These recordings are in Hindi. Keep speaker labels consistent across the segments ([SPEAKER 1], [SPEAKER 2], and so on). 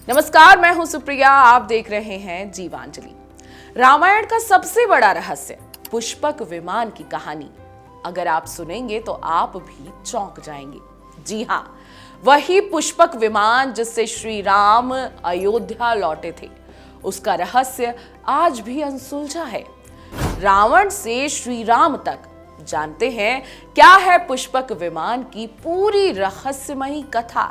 [SPEAKER 1] नमस्कार, मैं हूं सुप्रिया। आप देख रहे हैं जीवांजलि। रामायण का सबसे बड़ा रहस्य पुष्पक विमान की कहानी अगर आप सुनेंगे तो आप भी चौंक जाएंगे। जी हां, वही पुष्पक विमान जिससे श्री राम अयोध्या लौटे थे, उसका रहस्य आज भी अनसुलझा है। रावण से श्री राम तक जानते हैं क्या है पुष्पक विमान की पूरी रहस्यमयी कथा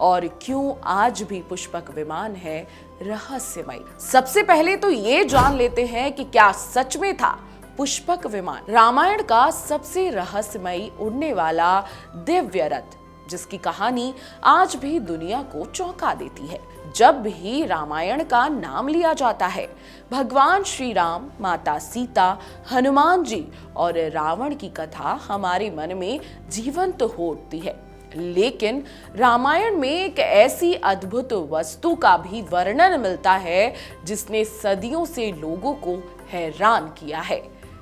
[SPEAKER 1] और क्यों आज भी पुष्पक विमान है रहस्यमयी। सबसे पहले तो ये जान लेते हैं कि क्या सच में था पुष्पक विमान रामायण का सबसे रहस्यमयी उड़ने वाला दिव्य रथ, जिसकी कहानी आज भी दुनिया को चौंका देती है। जब भी रामायण का नाम लिया जाता है, भगवान श्री राम, माता सीता, हनुमान जी और रावण की कथा हमारे मन में जीवंत हो उठती है। लेकिन रामायण में एक ऐसी अद्भुत वस्तु का भी वर्णन मिलता है जिसने सदियों से लोगों को हैरान किया है।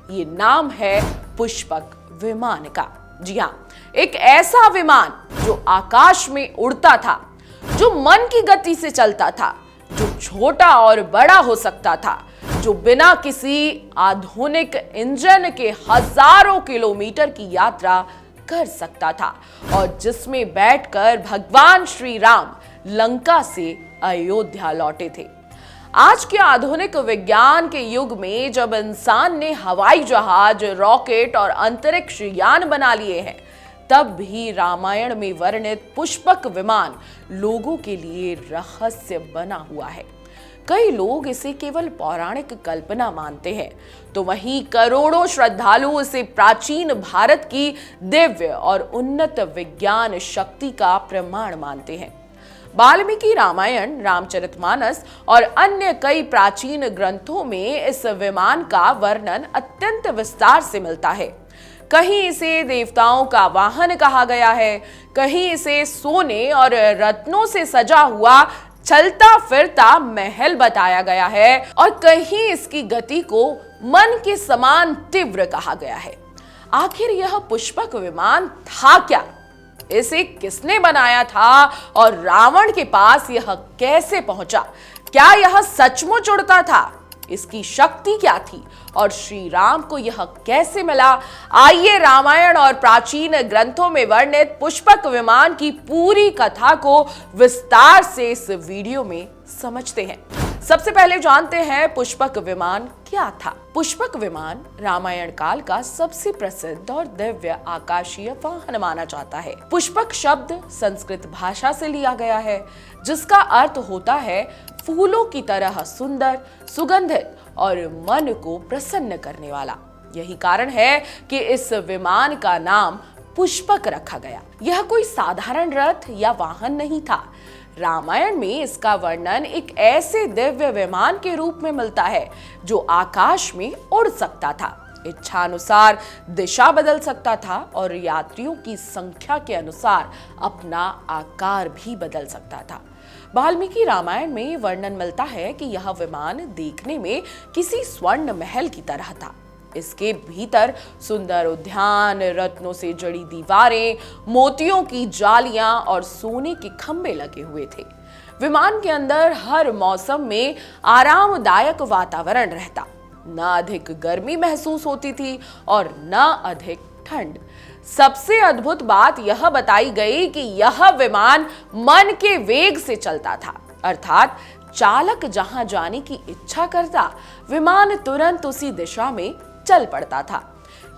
[SPEAKER 1] ये नाम है पुष्पक विमान का। जी हाँ, एक ऐसा विमान जो आकाश में उड़ता था, जो मन की गति से चलता था, जो छोटा और बड़ा हो सकता था, जो बिना किसी आधुनिक इंजन के हजारों किलोमीटर की यात्रा कर सकता था और जिसमें बैठकर भगवान श्री राम लंका से अयोध्या लौटे थे। आज के आधुनिक विज्ञान के युग में जब इंसान ने हवाई जहाज, रॉकेट और अंतरिक्ष यान बना लिए हैं, तब भी रामायण में वर्णित पुष्पक विमान लोगों के लिए रहस्य बना हुआ है। कई लोग इसे केवल पौराणिक कल्पना मानते हैं, तो वहीं करोड़ों श्रद्धालु इसे प्राचीन भारत की दिव्य और उन्नत विज्ञान शक्ति का प्रमाण मानते हैं। वाल्मीकि रामायण, रामचरितमानस और अन्य कई प्राचीन ग्रंथों में इस विमान का वर्णन अत्यंत विस्तार से मिलता है। कहीं इसे देवताओं का वाहन कहा गया है, कहीं इसे सोने और रत्नों से सजा हुआ चलता फिरता महल बताया गया है और कहीं इसकी गति को मन के समान तीव्र कहा गया है। आखिर यह पुष्पक विमान था क्या? इसे किसने बनाया था और रावण के पास यह कैसे पहुंचा? क्या यह सचमुच उड़ता था? इसकी शक्ति क्या थी और श्री राम को यह कैसे मिला? आइए रामायण और प्राचीन ग्रंथों में वर्णित पुष्पक विमान की पूरी कथा को विस्तार से इस वीडियो में समझते हैं। सबसे पहले जानते हैं पुष्पक विमान क्या था। पुष्पक विमान रामायण काल का सबसे प्रसिद्ध और दिव्य आकाशीय वाहन माना जाता है। पुष्पक शब्द संस्कृत भाषा से लिया गया है, जिसका अर्थ होता है फूलों की तरह सुंदर, सुगंधित और मन को प्रसन्न करने वाला। यही कारण है कि इस विमान का नाम पुष्पक रखा गया। यह कोई साधारण रथ या वाहन नहीं था। रामायण में इसका वर्णन एक ऐसे दिव्य विमान के रूप में मिलता है जो आकाश में उड़ सकता था, इच्छानुसार दिशा बदल सकता था और यात्रियों की संख्या के अनुसार अपना आकार भी बदल सकता था। वाल्मीकि रामायण में वर्णन मिलता है कि यह विमान देखने में किसी स्वर्ण महल की तरह था। इसके भीतर सुंदर उद्यान, रत्नों से जड़ी दीवारें, मोतियों की जालियां और सोने के खंभे लगे हुए थे। विमान के अंदर हर मौसम में आरामदायक वातावरण रहता, न अधिक गर्मी महसूस होती थी और न अधिक ठंड। सबसे अद्भुत बात यह बताई गई कि यह विमान मन के वेग से चलता था, अर्थात चालक जहां जाने की इच्छा करता, विमान तुरंत उसी दिशा में चल पड़ता था।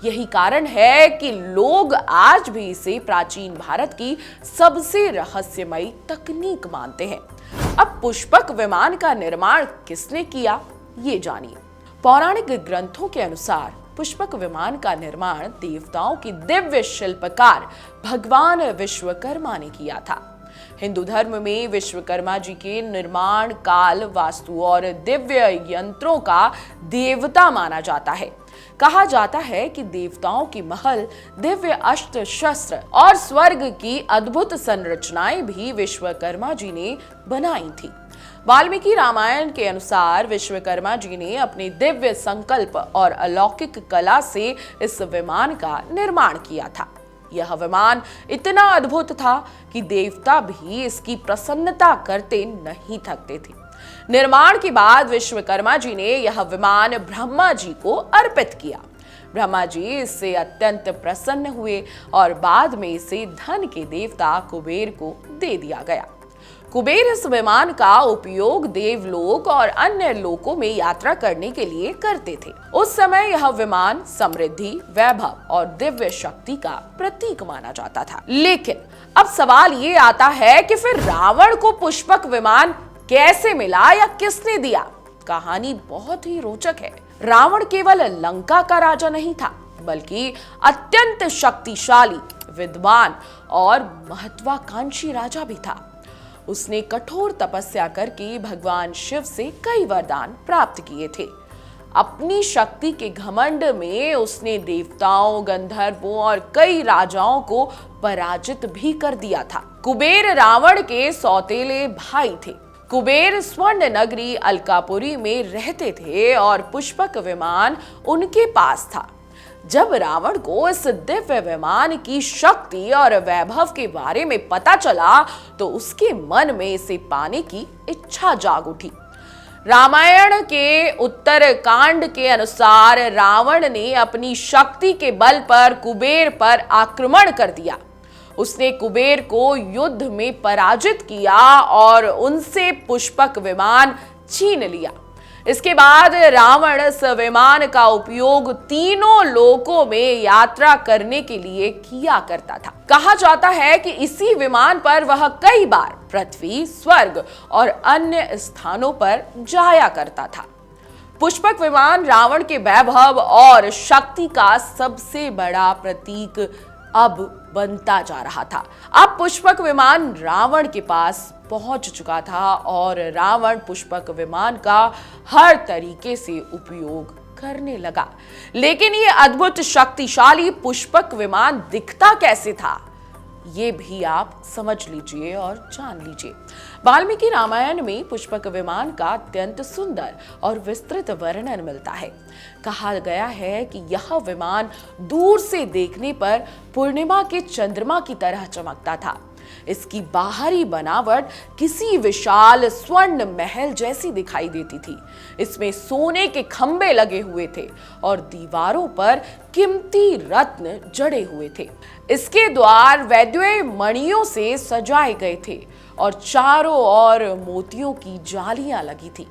[SPEAKER 1] यही कारण है कि लोग आज भी इसे प्राचीन भारत की सबसे रहस्यमयी तकनीक मानते हैं। अब पुष्पक विमान का निर्माण किसने किया, ये जानिए। पौराणिक ग्रंथों के अनुसार पुष्पक विमान का निर्माण देवताओं के दिव्य शिल्पकार भगवान विश्वकर्मा ने किया था। हिंदू धर्म में विश्वकर्मा जी के निर्माण काल वास्तु और दिव्य यंत्रों का देवता माना जाता है। कहा जाता है कि देवताओं की महल, दिव्य अस्त्र शस्त्र और स्वर्ग की अद्भुत संरचनाएं भी विश्वकर्मा जी ने बनाई थी। वाल्मीकि रामायण के अनुसार विश्वकर्मा जी ने अपने दिव्य संकल्प और अलौकिक कला से इस विमान का निर्माण किया था। यह विमान इतना अद्भुत था कि देवता भी इसकी प्रसन्नता करते नहीं थकते थे। निर्माण के बाद विश्वकर्मा जी ने यह विमान ब्रह्मा जी को अर्पित किया। ब्रह्मा जी इससे अत्यंत प्रसन्न हुए और बाद में इसे धन के देवता कुबेर को दे दिया गया। कुबेर इस विमान का उपयोग देवलोक और अन्य लोकों में यात्रा करने के लिए करते थे। उस समय यह विमान समृद्धि, वैभव और दिव्य शक्ति का प्रतीक माना जाता था। लेकिन अब सवाल ये आता है कि फिर रावण को पुष्पक विमान कैसे मिला या किसने दिया? कहानी बहुत ही रोचक है। रावण केवल लंका का राजा नहीं था, बल्कि अत्यंत शक्तिशाली, विद्वान और महत्वाकांक्षी राजा भी था। उसने कठोर तपस्या करके भगवान शिव से कई वरदान प्राप्त किए थे। अपनी शक्ति के घमंड में उसने देवताओं, गंधर्वों और कई राजाओं को पराजित भी कर दिया था। कुबेर रावण के सौतेले भाई थे। कुबेर स्वर्ण नगरी अलकापुरी में रहते थे और पुष्पक विमान उनके पास था। जब रावण को इस दिव्य विमान की शक्ति और वैभव के बारे में पता चला तो उसके मन में इसे पाने की इच्छा जाग उठी। रामायण के उत्तरकांड के अनुसार रावण ने अपनी शक्ति के बल पर कुबेर पर आक्रमण कर दिया। उसने कुबेर को युद्ध में पराजित किया और उनसे पुष्पक विमान छीन लिया। इसके बाद रावण इस विमान का उपयोग तीनों लोकों में यात्रा करने के लिए किया करता था। कहा जाता है कि इसी विमान पर वह कई बार पृथ्वी, स्वर्ग और अन्य स्थानों पर जाया करता था। पुष्पक विमान रावण के वैभव और शक्ति का सबसे बड़ा प्रतीक अब बनता जा रहा था। अब पुष्पक विमान रावण के पास पहुंच चुका था और रावण पुष्पक विमान का हर तरीके से उपयोग करने लगा। लेकिन ये अद्भुत शक्तिशाली पुष्पक विमान दिखता कैसे था, ये भी आप समझ लीजिए और जान लीजिए। वाल्मीकि रामायण में पुष्पक विमान का अत्यंत सुंदर और विस्तृत वर्णन मिलता है। कहा गया है कि यह विमान दूर से देखने पर पूर्णिमा के चंद्रमा की तरह चमकता था। इसकी बाहरी बनावट किसी विशाल स्वर्ण महल जैसी दिखाई देती थी। इसमें सोने के खंभे लगे हुए थे और दीवारों पर कीमती रत्न जड़े हुए थे। इसके द्वार वैद्य मणियों से सजाए गए थे और चारों ओर मोतियों की जालियां लगी थी।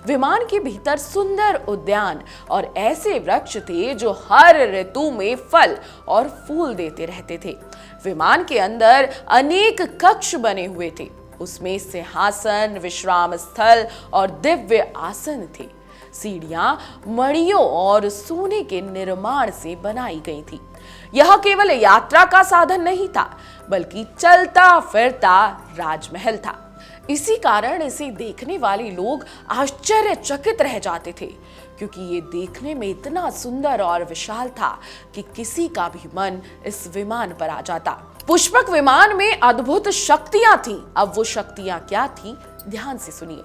[SPEAKER 1] विमान के भीतर सुंदर उद्यान और ऐसे वृक्ष थे जो हर ऋतु में फल और फूल देते रहते थे। विमान के अंदर अनेक कक्ष बने हुए थे। उसमें सिंहासन, विश्राम स्थल और दिव्य आसन थे। सीढ़ियां मणियों और सोने के निर्माण से बनाई गई थी। यह केवल यात्रा का साधन नहीं था, बल्कि चलता फिरता राजमहल था। इसी कारण इसे देखने वाले लोग आश्चर्यचकित रह जाते थे, क्योंकि ये देखने में इतना सुंदर और विशाल था कि किसी का भी मन इस विमान पर आ जाता। पुष्पक विमान में अद्भुत शक्तियां थीं। अब वो शक्तियां क्या थीं, ध्यान से सुनिए।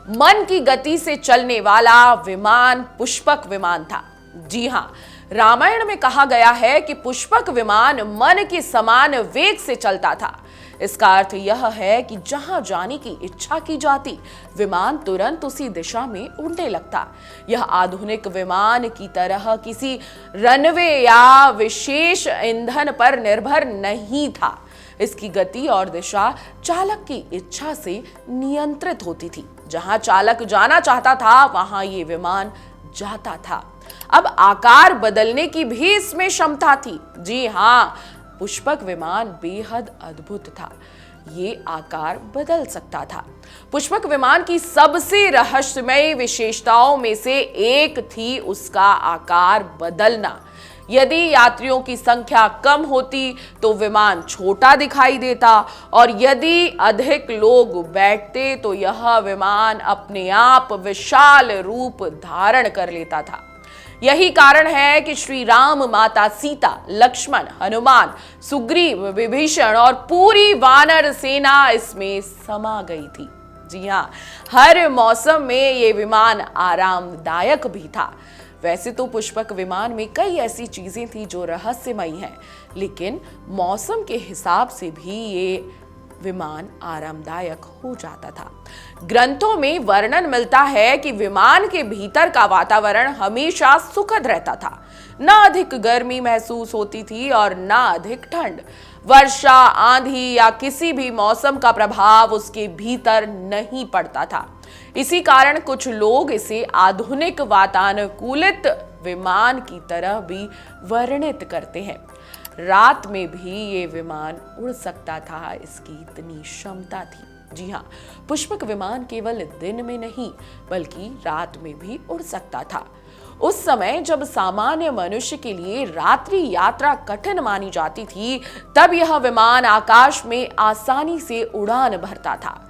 [SPEAKER 1] मन की गति से चलने वाला विमान पुष्पक विमान था। जी हाँ, रामायण में कहा गया है कि पुष्पक विमान मन के समान वेग से चलता था। इसका अर्थ यह है कि जहां जाने की इच्छा की जाती, विमान तुरंत उसी दिशा में उड़ने लगता। यह आधुनिक विमान की तरह किसी रनवे या विशेष ईंधन पर निर्भर नहीं था। इसकी गति और दिशा चालक की इच्छा से नियंत्रित होती थी। जहां चालक जाना चाहता था, वहां ये विमान जाता था। अब आकार बदलने की भी इसमें क्षमता थी। जी हाँ, पुष्पक विमान बेहद अद्भुत था। ये आकार बदल सकता था। पुष्पक विमान की सबसे रहस्यमय विशेषताओं में से एक थी उसका आकार बदलना। यदि यात्रियों की संख्या कम होती तो विमान छोटा दिखाई देता, और यदि अधिक लोग बैठते तो यह विमान अपने आप विशाल रूप धारण कर लेता था। यही कारण है कि श्री राम, माता सीता, लक्ष्मण, हनुमान, सुग्रीव, विभीषण और पूरी वानर सेना इसमें समा गई थी। जी हाँ, हर मौसम में ये विमान आरामदायक भी था। वैसे तो पुष्पक विमान में कई ऐसी चीजें थी जो रहस्यमयी हैं, लेकिन मौसम के हिसाब से भी ये विमान आरामदायक हो जाता था। ग्रंथों में वर्णन मिलता है कि विमान के भीतर का वातावरण हमेशा सुखद रहता था। ना अधिक गर्मी महसूस होती थी और ना अधिक ठंड। वर्षा, आंधी या किसी भी मौसम का प्रभाव उसके भीतर नहीं पड़ता था। इसी कारण कुछ लोग इसे आधुनिक वातानुकूलित विमान की तरह भी वर्णित करते हैं। रात में भी ये विमान उड़ सकता था, इसकी इतनी क्षमता थी। जी हाँ, पुष्पक विमान केवल दिन में नहीं बल्कि रात में भी उड़ सकता था। उस समय जब सामान्य मनुष्य के लिए रात्रि यात्रा कठिन मानी जाती थी, तब यह विमान आकाश में आसानी से उड़ान भरता था।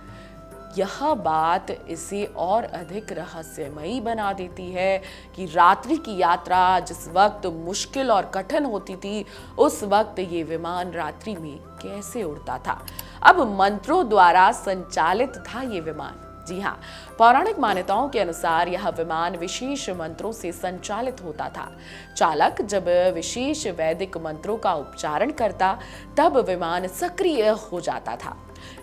[SPEAKER 1] यह बात इसे और अधिक रहस्यमयी बना देती है कि रात्रि की यात्रा जिस वक्त मुश्किल और कठिन होती थी, उस वक्त ये विमान रात्रि में कैसे उड़ता था। अब मंत्रों द्वारा संचालित था ये विमान। जी हाँ, पौराणिक मान्यताओं के अनुसार यह विमान विशेष मंत्रों से संचालित होता था। चालक जब विशेष वैदिक मंत्रों का उच्चारण करता, तब विमान सक्रिय हो जाता था।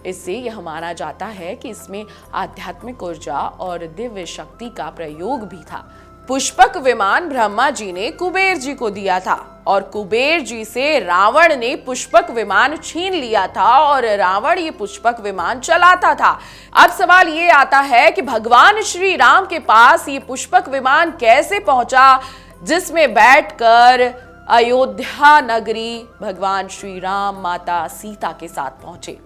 [SPEAKER 1] इससे यह माना जाता है कि इसमें आध्यात्मिक ऊर्जा और दिव्य शक्ति का प्रयोग भी था। पुष्पक विमान ब्रह्मा जी ने कुबेर जी को दिया था और कुबेर जी से रावण ने पुष्पक विमान छीन लिया था और रावण ये पुष्पक विमान चलाता था। अब सवाल ये आता है कि भगवान श्री राम के पास ये पुष्पक विमान कैसे पहुंचा, जिसमें बैठकर अयोध्या नगरी भगवान श्री राम माता सीता के साथ पहुंचे।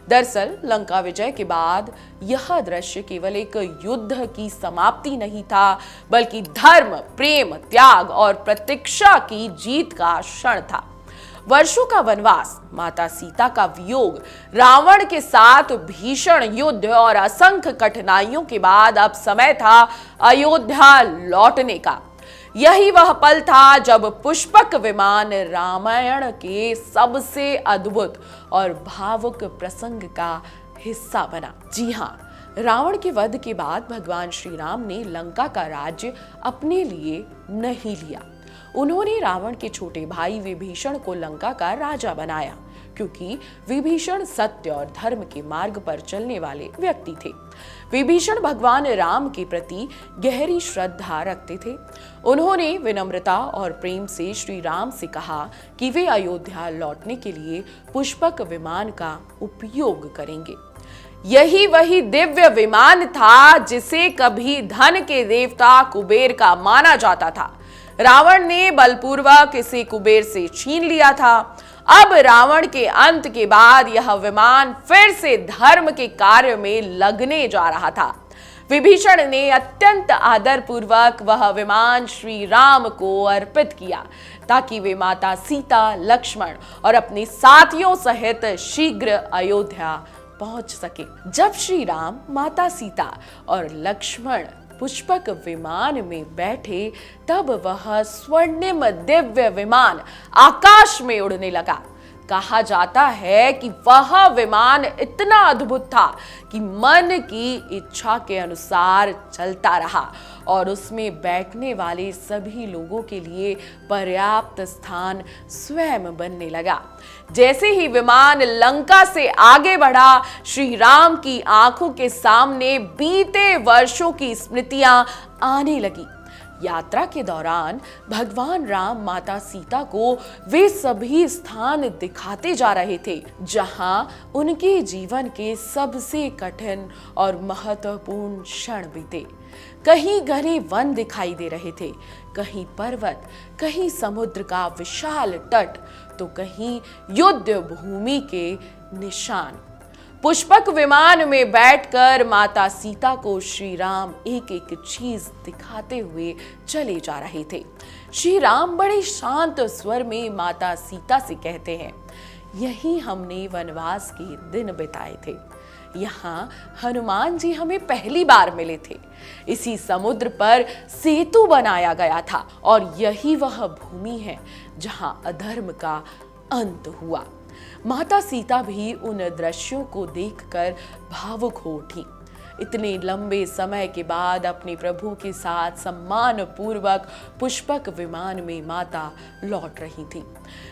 [SPEAKER 1] दरअसल लंका विजय के बाद यह दृश्य केवल एक युद्ध की समाप्ति नहीं था, बल्कि धर्म, प्रेम, त्याग और प्रतीक्षा की जीत का क्षण था। वर्षों का वनवास, माता सीता का वियोग, रावण के साथ भीषण युद्ध और असंख्य कठिनाइयों के बाद अब समय था अयोध्या लौटने का। यही वह पल था जब पुष्पक विमान रामायण के सबसे अद्भुत और भावुक प्रसंग का हिस्सा बना। जी हाँ, रावण के वध के बाद भगवान श्री राम ने लंका का राज्य अपने लिए नहीं लिया। उन्होंने रावण के छोटे भाई विभीषण को लंका का राजा बनाया, क्योंकि विभीषण सत्य और धर्म के मार्ग पर चलने वाले व्यक्ति थे। विभीषण भगवान राम के प्रति गहरी श्रद्धा रखते थे। उन्होंने विनम्रता और प्रेम से श्री राम से कहा कि वे अयोध्या लौटने के लिए पुष्पक विमान का उपयोग करेंगे। यही वही दिव्य विमान था जिसे कभी धन के देवता कुबेर का माना जाता था। रावण ने बलपूर्वक इसे कुबेर से छीन लिया था। अब रावण के अंत के बाद यह विमान फिर से धर्म के कार्य में लगने जा रहा था। विभीषण ने अत्यंत आदर पूर्वक वह विमान श्री राम को अर्पित किया, ताकि वे माता सीता, लक्ष्मण और अपने साथियों सहित शीघ्र अयोध्या पहुंच सके। जब श्री राम, माता सीता और लक्ष्मण पुष्पक विमान में बैठे, तब वह स्वर्णिम दिव्य विमान आकाश में उड़ने लगा। कहा जाता है कि वह विमान इतना अद्भुत था कि मन की इच्छा के अनुसार चलता रहा और उसमें बैठने वाले सभी लोगों के लिए पर्याप्त स्थान स्वयं बनने लगा। जैसे ही विमान लंका से आगे बढ़ा, श्री राम की आंखों के सामने बीते वर्षों की स्मृतियां आने लगी। यात्रा के दौरान भगवान राम माता सीता को वे सभी स्थान दिखाते जा रहे थे जहां उनके जीवन के सबसे कठिन और महत्वपूर्ण क्षण बीते। कहीं घने वन दिखाई दे रहे थे, कहीं पर्वत, कहीं समुद्र का विशाल तट, तो कहीं युद्ध भूमि के निशान। पुष्पक विमान में बैठकर माता सीता को श्री राम एक एक चीज दिखाते हुए चले जा रहे थे। श्री राम बड़े शांत स्वर में माता सीता से कहते हैं, यही हमने वनवास के दिन बिताए थे। यहाँ हनुमान जी हमें पहली बार मिले थे। इसी समुद्र पर सेतु बनाया गया था और यही वह भूमि है जहां अधर्म का अंत हुआ। माता सीता भी उन दृश्यों को देखकर भावुक हो उठी। इतने लंबे समय के बाद अपने प्रभु के साथ सम्मान पूर्वक पुष्पक विमान में माता लौट रही थी।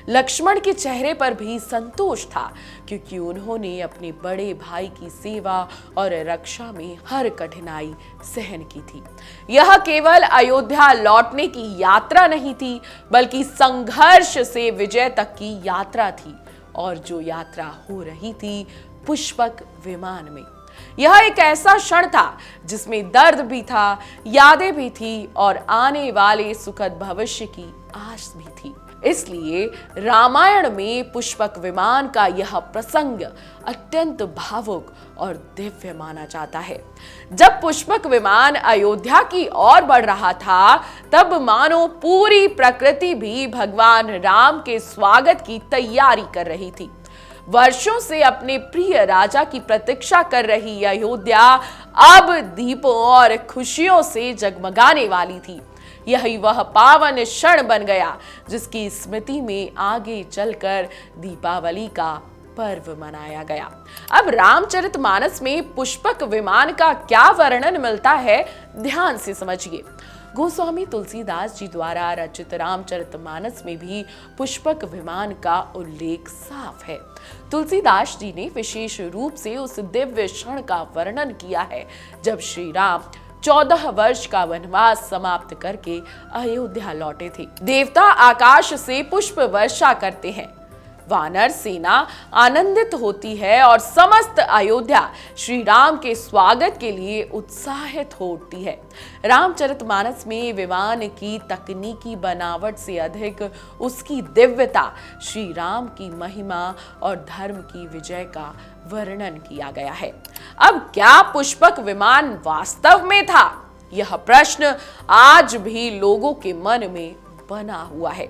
[SPEAKER 1] लक्ष्मण के चेहरे पर भी संतोष था, क्योंकि उन्होंने अपने बड़े भाई की सेवा और रक्षा में हर कठिनाई सहन की थी। यह केवल अयोध्या लौटने की यात्रा नहीं थी, बल्कि संघर्ष से विजय तक की यात्रा थी, और जो यात्रा हो रही थी पुष्पक विमान में। यह एक ऐसा क्षण था जिसमें दर्द भी था, यादें भी थी, और आने वाले सुखद भविष्य की आस भी थी। इसलिए रामायण में पुष्पक विमान का यह प्रसंग अत्यंत भावुक और दिव्य माना जाता है। जब पुष्पक विमान अयोध्या की ओर बढ़ रहा था, तब मानो पूरी प्रकृति भी भगवान राम के स्वागत की तैयारी कर रही थी। वर्षों से अपने प्रिय राजा की प्रतीक्षा कर रही अयोध्या अब दीपों और खुशियों से जगमगाने वाली थी। यही वह पावन क्षण बन गया जिसकी स्मृति में आगे चलकर दीपावली का पर्व मनाया गया। अब रामचरितमानस में पुष्पक विमान का क्या वर्णन मिलता है, ध्यान से समझिए। गोस्वामी तुलसीदास जी द्वारा रचित रामचरितमानस में भी पुष्पक विमान का उल्लेख साफ है। तुलसीदास जी ने विशेष रूप से उस दिव्य क्षण का वर्णन किया है जब श्री राम 14 वर्ष का वनवास समाप्त करके अयोध्या लौटे थे। देवता आकाश से पुष्प वर्षा करते हैं, वानर सेना आनंदित होती है और समस्त अयोध्या श्री राम के स्वागत के लिए उत्साहित हो उठती है। रामचरितमानस में विमान की तकनीकी बनावट से अधिक उसकी दिव्यता, श्री राम की महिमा और धर्म की विजय का वर्णन किया गया है। अब क्या पुष्पक विमान वास्तव में था? यह प्रश्न आज भी लोगों के मन में बना हुआ है।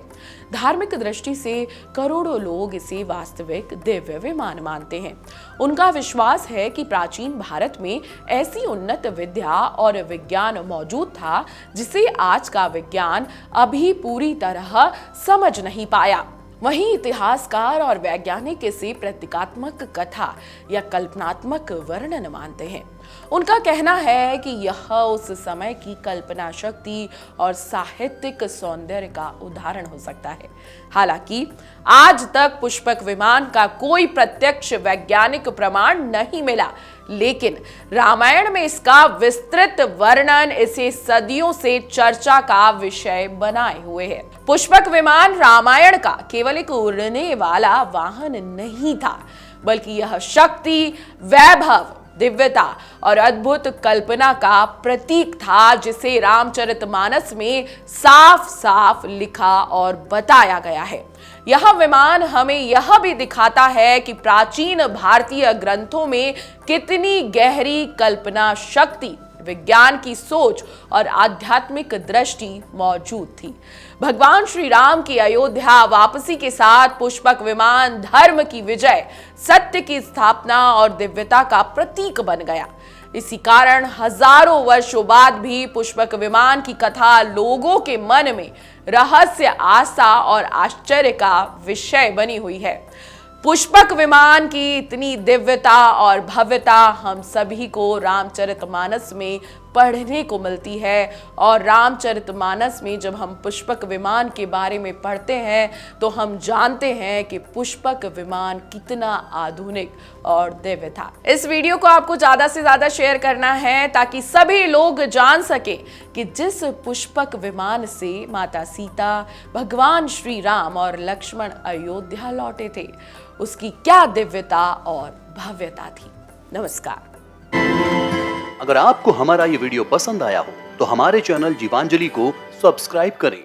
[SPEAKER 1] धार्मिक दृष्टि से करोड़ों लोग इसे वास्तविक दिव्य विमान मानते हैं। उनका विश्वास है कि प्राचीन भारत में ऐसी उन्नत विद्या और विज्ञान मौजूद था जिसे आज का विज्ञान अभी पूरी तरह समझ नहीं पाया। वहीं इतिहासकार और वैज्ञानिक इसे प्रतीकात्मक कथा या कल्पनात्मक वर्णन मानते हैं। उनका कहना है कि यह उस समय की कल्पना शक्ति और साहित्यिक सौंदर्य का उदाहरण हो सकता है। हालांकि आज तक पुष्पक विमान का कोई प्रत्यक्ष वैज्ञानिक प्रमाण नहीं मिला, लेकिन रामायण में इसका विस्तृत वर्णन इसे सदियों से चर्चा का विषय बनाए हुए है। पुष्पक विमान रामायण का केवल एक उड़ने वाला वाहन नहीं था, बल्कि यह शक्ति, वैभव, दिव्यता और अद्भुत कल्पना का प्रतीक था, जिसे रामचरितमानस में साफ साफ लिखा और बताया गया है। यह विमान हमें यह भी दिखाता है कि प्राचीन भारतीय ग्रंथों में कितनी गहरी कल्पना शक्ति, विज्ञान की सोच और आध्यात्मिक दृष्टि मौजूद थी। भगवान श्री राम की अयोध्या वापसी के साथ पुष्पक विमान धर्म की विजय, सत्य की स्थापना और दिव्यता का प्रतीक बन गया। इसी कारण हजारों वर्षों बाद भी पुष्पक विमान की कथा लोगों के मन में रहस्य, आस्था और आश्चर्य का विषय बनी हुई है। पुष्पक विमान की इतनी दिव्यता और भव्यता हम सभी को रामचरितमानस में पढ़ने को मिलती है, और रामचरितमानस में जब हम पुष्पक विमान के बारे में पढ़ते हैं तो हम जानते हैं कि पुष्पक विमान कितना आधुनिक और दिव्य था। इस वीडियो को आपको ज्यादा से ज्यादा शेयर करना है ताकि सभी लोग जान सके कि जिस पुष्पक विमान से माता सीता, भगवान श्री राम और लक्ष्मण अयोध्या लौटे थे, उसकी क्या दिव्यता और भव्यता थी। नमस्कार।
[SPEAKER 2] अगर आपको हमारा ये वीडियो पसंद आया हो तो हमारे चैनल जीवांजलि को सब्सक्राइब करें